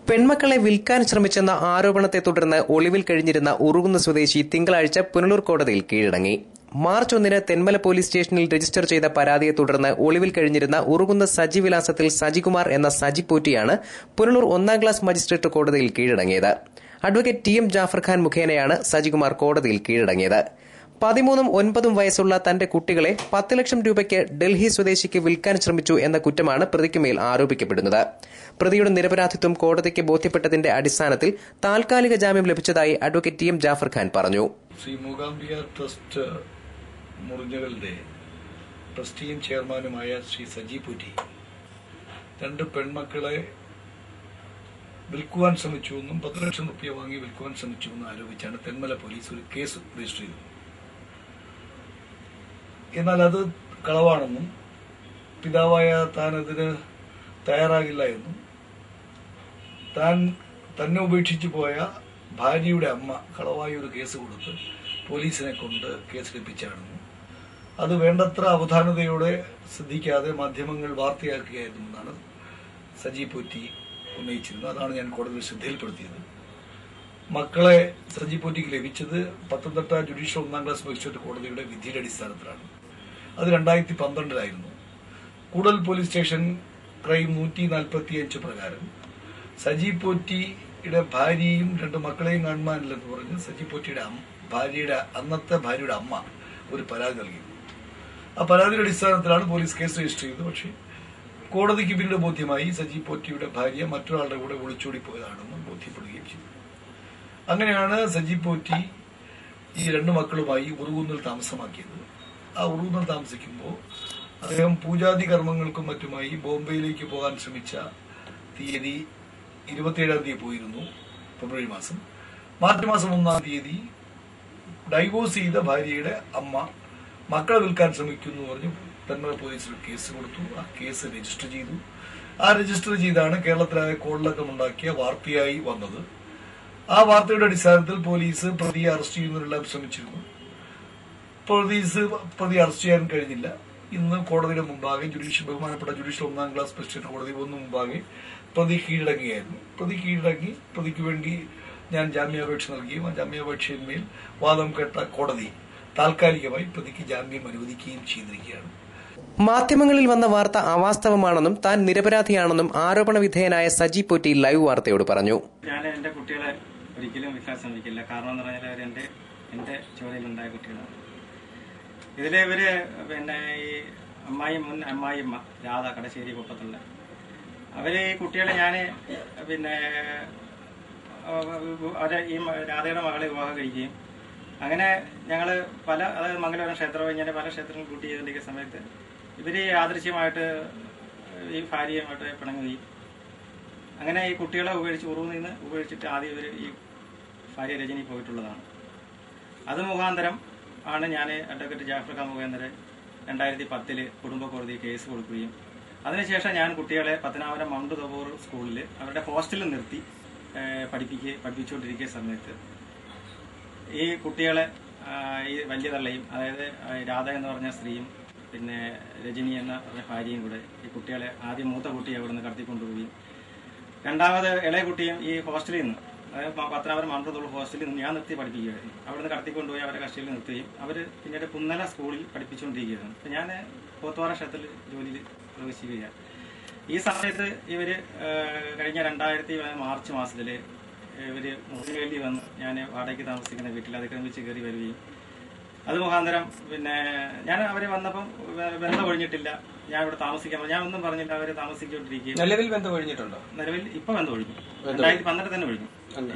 പെൺമക്കളെ വിൽക്കാൻ ശ്രമിച്ചെന്ന ആരോപണത്തെ തുടർന്ന് ഒളിവിൽ കഴിഞ്ഞിരുന്ന ഉറുകുന്ന് സ്വദേശി തിങ്കളാഴ്ച പുനലൂർ കോടതിയിൽ കീഴടങ്ങി. മാർച്ച് 1 തെന്മല പോലീസ് സ്റ്റേഷനിൽ രജിസ്റ്റർ ചെയ്ത പരാതിയെ തുടർന്ന് ഒളിവിൽ കഴിഞ്ഞിരുന്ന ഉറുകുന്ന് സജി വിലാസത്തിൽ സജികുമാർ എന്ന സജി പോറ്റിയാണ് പുനലൂർ 1ാം ക്ലാസ് മജിസ്ട്രേറ്റ് കോടതിയിൽ കീഴടങ്ങിയത്. Advocate T M Jafar Khan മുഖേനയാണ് സജികുമാർ കോടതിയിൽ കീഴടങ്ങിയത്. 13ഉം 9ഉം വയസ്സുള്ള തന്റെ കുട്ടികളെ 10 ലക്ഷം രൂപയ്ക്ക് ഡൽഹി സ്വദേശിക്ക് വിൽക്കാൻ ശ്രമിച്ചു എന്ന കുറ്റമാണ് പ്രതിക്കുമേൽ ആരോപിക്കപ്പെടുന്നത്. പ്രതിയുടെ നിരപരാധിത്വം കോടതിക്ക് ബോധ്യപ്പെട്ടതിന്റെ അടിസ്ഥാനത്തിൽ താൽക്കാലിക ജാമ്യം ലഭിച്ചതായി advocate T M Jafar Khan പറഞ്ഞു. ശ്രീ മൂകാംബിക ട്രസ്റ്റ് മുറിഞ്ഞകളുടെ ട്രസ്റ്റിയും ചെയർമാനുമായ ശ്രീ സജി പോറ്റി 2 പെൺമക്കളെ വിൽക്കുവാൻ ശ്രമിച്ചുവെന്നും 10 ലക്ഷം രൂപ വാങ്ങി വിൽക്കുവാൻ ശ്രമിച്ചുവെന്നും ആരോപിച്ചാണ് തെന്മല പോലീസ് ഒരു കേസ് രജിസ്റ്റർ ചെയ്തത്. എന്നാൽ അത് കളവാണെന്നും പിതാവായ താൻ അതിന് തയ്യാറാകില്ല എന്നും തന്നെ ഉപേക്ഷിച്ചു പോയ ഭാര്യയുടെ അമ്മ കളവായ ഒരു കേസ് കൊടുത്ത് പോലീസിനെ കൊണ്ട് കേസെടുപ്പിച്ചാണെന്നും അത് വേണ്ടത്ര അവധാനതയോടെ ശ്രദ്ധിക്കാതെ മാധ്യമങ്ങൾ വാർത്തയാക്കുകയായിരുന്നെന്നാണ് സജി പോറ്റി ഉന്നയിച്ചിരുന്നത്. അതാണ് ഞാൻ കോടതിയിൽ ശ്രദ്ധയിൽപ്പെടുത്തിയത്. മക്കളെ സജി പോറ്റിക്ക് ലഭിച്ചത് പത്തനംതിട്ട ജുഡീഷ്യൽ 1ാം ക്ലാസ് മജിസ്ട്രേറ്റ് കോടതിയുടെ വിധിയുടെ അടിസ്ഥാനത്തിലാണ്. അത് 2012 കൂടൽ പോലീസ് സ്റ്റേഷൻ ക്രൈം 145 പ്രകാരം സജി പോറ്റിയുടെ ഭാര്യയും 2 മക്കളെയും കാണുവാനില്ലെന്ന് പറഞ്ഞ് സജി പോറ്റിയുടെ അന്നത്തെ ഭാര്യയുടെ അമ്മ ഒരു പരാതി നൽകി. ആ പരാതിയുടെ അടിസ്ഥാനത്തിലാണ് പോലീസ് കേസ് രജിസ്റ്റർ ചെയ്തത്. പക്ഷേ കോടതിക്ക് പിന്നീട് ബോധ്യമായി സജി പോറ്റിയുടെ ഭാര്യ മറ്റൊരാളുടെ കൂടെ ഒളിച്ചോടി പോയതാണെന്ന് ബോധ്യപ്പെടുകയും ചെയ്തു. അങ്ങനെയാണ് സജി പോറ്റി ഈ 2 മക്കളുമായി ഉറുകുന്നിൽ താമസമാക്കിയത്. ആ ഉറുകുന്നിൽ താമസിക്കുമ്പോൾ അദ്ദേഹം പൂജാതി കർമ്മങ്ങൾക്കും മറ്റുമായി ബോംബെയിലേക്ക് പോകാൻ ശ്രമിച്ച തീയതി 27-ാം തീയതി പോയിരുന്നു, ഫെബ്രുവരി മാസം. മാർച്ച് മാസം 1-ാം തീയതി ഡൈവോഴ്സ് ചെയ്ത ഭാര്യയുടെ അമ്മ മക്കളെ വിൽക്കാൻ ശ്രമിക്കുന്നു പറഞ്ഞു തെന്മല പോലീസിൽ കേസ് കൊടുത്തു. ആ കേസ് രജിസ്റ്റർ ചെയ്തു. ആ രജിസ്റ്റർ ചെയ്താണ് കേരളത്തിലായ കോളിളക്കമുണ്ടാക്കിയ വാർത്തയായി വന്നത്. ആ വാർത്തയുടെ അടിസ്ഥാനത്തിൽ പോലീസ് പ്രതിയെ അറസ്റ്റ് ചെയ്യുന്നതിനെല്ലാം ശ്രമിച്ചിരുന്നു. പ്രതിയെ അറസ്റ്റ് ചെയ്യാൻ കഴിഞ്ഞില്ല. ഇന്ന് കോടതിയുടെ മുമ്പാകെ ബഹുമാനപ്പെട്ട ജുഡീഷ്യൽ 1ാം ക്ലാസ് മജിസ്ട്രേറ്റ് കോടതി മുമ്പാകെ പ്രതി കീഴടങ്ങുകയായിരുന്നു. പ്രതി കീഴടങ്ങി പ്രതിക്ക് വേണ്ടി ഞാൻ ജാമ്യാപേക്ഷ നൽകുകയും ആ ജാമ്യാപേക്ഷയിന്മേൽ വാദം കേട്ട കോടതി താൽക്കാലികമായി പ്രതിക്ക് ജാമ്യം അനുവദിക്കുകയും ചെയ്തിരിക്കുകയാണ്. മാധ്യമങ്ങളിൽ വന്ന വാർത്ത അവാസ്തവമാണെന്നും താൻ നിരപരാധിയാണെന്നും ആരോപണ വിധേയനായ സജി പോറ്റി ലൈവ് വാർത്തയോട് പറഞ്ഞു. ഞാൻ എന്റെ കുട്ടികളെ ഒരിക്കലും വിൽക്കാൻ ശ്രമിക്കില്ല. കാരണം എന്ന് പറഞ്ഞാൽ അവർ എന്റെ ചോരയിലുണ്ടായ കുട്ടികളാണ്. ഇതിലെ ഇവര് ഈ മുൻ അമ്മായിയമ്മ രാധ കടശ്ശേരി കുപ്പത്തുള്ള അവര് ഈ കുട്ടികളെ ഞാന് ഈ രാധയുടെ മകളെ വിവാഹം കഴിക്കുകയും അങ്ങനെ ഞങ്ങള് അതായത് മംഗലപുരം ക്ഷേത്രം ഇങ്ങനെ പല ക്ഷേത്രങ്ങൾ കൂട്ടി ചെയ്തിരിക്കുന്ന സമയത്ത് ഇവര് യാദൃശ്യമായിട്ട് ഈ ഭാര്യയുമായിട്ട് പിണങ്ങുകയും അങ്ങനെ ഈ കുട്ടികളെ ഉറുകുന്നിൽ നിന്ന് ഉപേക്ഷിച്ചിട്ട് ആദ്യം ഇവർ ഈ ഭാര്യ രജനി പോയിട്ടുള്ളതാണ്. അത് മുഖാന്തരം ആണ് ഞാൻ അഡ്വക്കേറ്റ് ജാഫർ ഖാൻ മുഖേന്ദ്രൻ 2010 കുടുംബ കോടതി കേസ് കൊടുക്കുകയും അതിനുശേഷം ഞാൻ കുട്ടികളെ പത്തനാപുരം മൗണ്ട് തബോർ സ്കൂളിൽ അവരുടെ ഹോസ്റ്റലിൽ നിർത്തി പഠിപ്പിച്ചുകൊണ്ടിരിക്കുന്ന സമയത്ത് ഈ കുട്ടികളെ ഈ വലിയ തള്ളയും അതായത് രാധ എന്ന് പറഞ്ഞ സ്ത്രീയും പിന്നെ രജനി എന്ന ഭാര്യയും കൂടെ ഈ കുട്ടികളെ ആദ്യം മൂത്ത കുട്ടിയെ അവിടെ നിന്ന് കടത്തിക്കൊണ്ടുപോവുകയും രണ്ടാമത് ഇളയ കുട്ടിയും ഈ ഹോസ്റ്റലിൽ നിന്ന് അതായത് പത്തനാപുരം മൗണ്ട് ഹോസ്റ്റലിൽ നിന്ന് ഞാൻ നിർത്തി പഠിപ്പിക്കുകയായിരുന്നു. അവിടെ നിന്ന് കടത്തിക്കൊണ്ടുപോയി അവരെ കസ്റ്റഡിയിൽ നിർത്തുകയും അവർ പിന്നീട് പുന്നല സ്കൂളിൽ പഠിപ്പിച്ചുകൊണ്ടിരിക്കുകയായിരുന്നു. അപ്പം ഞാൻ പോത്തുപാറ ക്ഷേത്രത്തിൽ ജോലിയിൽ പ്രവേശിക്കുകയാണ്. ഈ സമയത്ത് ഇവർ കഴിഞ്ഞ 2000 മാർച്ച് മാസത്തിൽ ഇവര് മുറിന് വേണ്ടി വന്ന് ഞാൻ വാടകയ്ക്ക് താമസിക്കുന്ന വീട്ടിൽ അതിക്രമിച്ച് കയറി വരികയും അത് മുഖാന്തരം ഞാൻ അവര് വന്നപ്പം ബന്ധം ഒഴിഞ്ഞിട്ടില്ല, ഞാൻ ഇവിടെ താമസിക്കാൻ ഞാൻ ഒന്നും പറഞ്ഞില്ല, അവര് താമസിച്ചുകൊണ്ടിരിക്കുകയും. നിലവിൽ ബന്ധം ഒഴിഞ്ഞിട്ടുണ്ടോ? നിലവിൽ ഇപ്പൊ ബന്ധം ഒഴിഞ്ഞു, 2012 തന്നെ ഒഴിഞ്ഞു.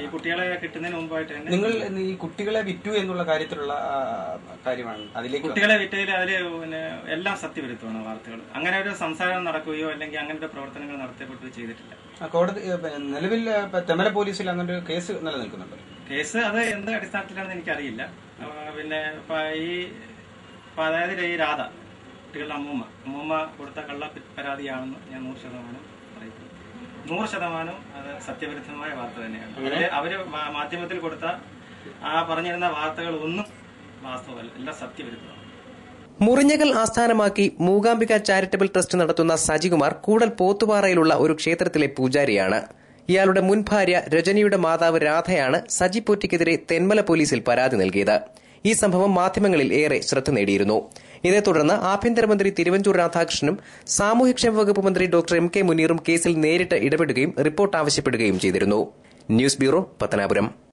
ഈ കുട്ടികളെ കിട്ടുന്നതിന് മുമ്പായിട്ട് തന്നെ. നിങ്ങൾ ഈ കുട്ടികളെ വിറ്റു എന്നുള്ള കാര്യത്തിലുള്ള കാര്യമാണ് അതിലേക്ക് കുട്ടികളെ വിറ്റതിൽ അതില് എല്ലാം സത്യവിരുദ്ധമാണ് വാർത്തകൾ. അങ്ങനെ ഒരു സംസാരം നടക്കുകയോ അല്ലെങ്കിൽ അങ്ങനെ ഒരു പ്രവർത്തനങ്ങൾ നടത്തപ്പെടുകയോ ചെയ്തിട്ടില്ല. കോടതി നിലവിൽ തെന്മല പോലീസിൽ അങ്ങനെ ഒരു കേസ് നിലനിൽക്കുന്നുണ്ട്. കേസ് അത് എന്ത് അടിസ്ഥാനത്തിലാണെന്ന് എനിക്കറിയില്ല. അതായത് ഈ രാധ കുട്ടികളുടെ അമ്മൂമ്മ കൊടുത്ത കള്ള പരാതിയാണെന്ന് ഞാൻ 100% പറയുന്നു. 100% അത് സത്യവിരുദ്ധമായ വാർത്ത തന്നെയാണ്. അവര് മാധ്യമത്തിൽ കൊടുത്ത ആ പറഞ്ഞിരുന്ന വാർത്തകൾ ഒന്നും വാസ്തവമല്ല, എല്ലാം സത്യവിരുദ്ധമാണ്. മുറിഞ്ഞകൽ ആസ്ഥാനമാക്കി മൂകാംബിക ചാരിറ്റബിൾ ട്രസ്റ്റ് നടത്തുന്ന സജികുമാർ കൂടൽ പോത്തുപാറയിലുള്ള ഒരു ക്ഷേത്രത്തിലെ പൂജാരിയാണ്. ഇയാളുടെ മുൻ ഭാര്യ രജനിയുടെ മാതാവ് രാധയാണ് സജി പോറ്റിക്കെതിരെ തെന്മല പോലീസിൽ പരാതി നൽകിയത്. ഈ സംഭവം മാധ്യമങ്ങളിൽ ഏറെ ശ്രദ്ധ നേടിയിരുന്നു. ഇതേ തുടർന്ന് ആഭ്യന്തരമന്ത്രി തിരുവഞ്ചൂർ രാധാകൃഷ്ണനും സാമൂഹ്യക്ഷേമ വകുപ്പ് മന്ത്രി ഡോക്ടർ എം കെ മുനീറും കേസിൽ നേരിട്ട് ഇടപെടുകയും റിപ്പോർട്ട് ആവശ്യപ്പെടുകയും ചെയ്തിരുന്നു. News bureau, Pathanapuram.